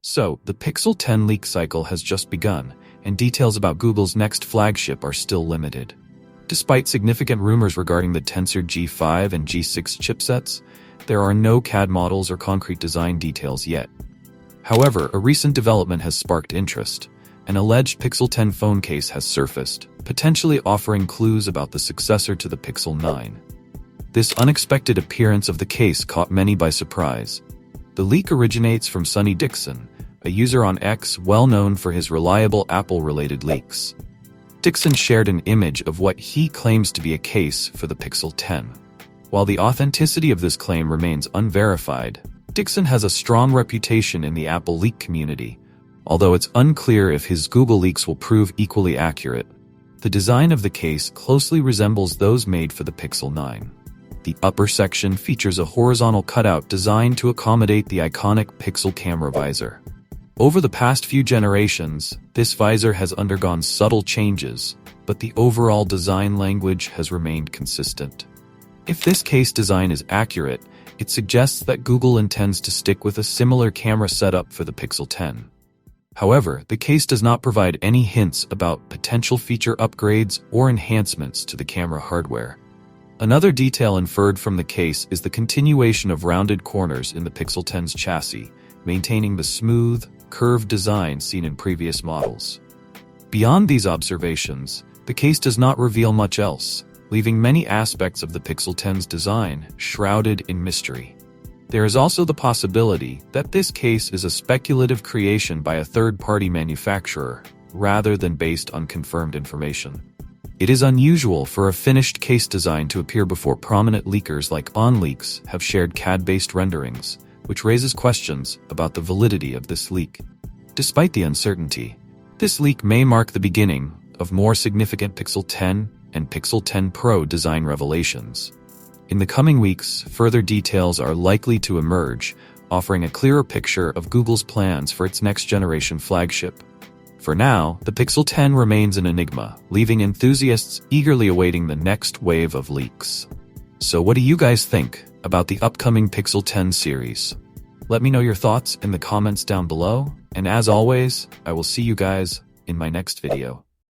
So, the Pixel 10 leak cycle has just begun, and details about Google's next flagship are still limited. Despite significant rumors regarding the Tensor G5 and G6 chipsets, there are no CAD models or concrete design details yet. However, a recent development has sparked interest. An alleged Pixel 10 phone case has surfaced, potentially offering clues about the successor to the Pixel 9. This unexpected appearance of the case caught many by surprise. The leak originates from Sonny Dixon, a user on X well known for his reliable Apple-related leaks. Dixon shared an image of what he claims to be a case for the Pixel 10. While the authenticity of this claim remains unverified, Dixon has a strong reputation in the Apple leak community, although it's unclear if his Google leaks will prove equally accurate. The design of the case closely resembles those made for the Pixel 9. The upper section features a horizontal cutout designed to accommodate the iconic Pixel camera visor. Over the past few generations, this visor has undergone subtle changes, but the overall design language has remained consistent. If this case design is accurate, it suggests that Google intends to stick with a similar camera setup for the Pixel 10. However, the case does not provide any hints about potential feature upgrades or enhancements to the camera hardware. Another detail inferred from the case is the continuation of rounded corners in the Pixel 10's chassis, maintaining the smooth, curved design seen in previous models. Beyond these observations, the case does not reveal much else, leaving many aspects of the Pixel 10's design shrouded in mystery. There is also the possibility that this case is a speculative creation by a third-party manufacturer, rather than based on confirmed information. It is unusual for a finished case design to appear before prominent leakers like OnLeaks have shared CAD-based renderings, which raises questions about the validity of this leak. Despite the uncertainty, this leak may mark the beginning of more significant Pixel 10 and Pixel 10 Pro design revelations. In the coming weeks, further details are likely to emerge, offering a clearer picture of Google's plans for its next-generation flagship. For now, the Pixel 10 remains an enigma, leaving enthusiasts eagerly awaiting the next wave of leaks. So what do you guys think about the upcoming Pixel 10 series? Let me know your thoughts in the comments down below, and as always, I will see you guys in my next video.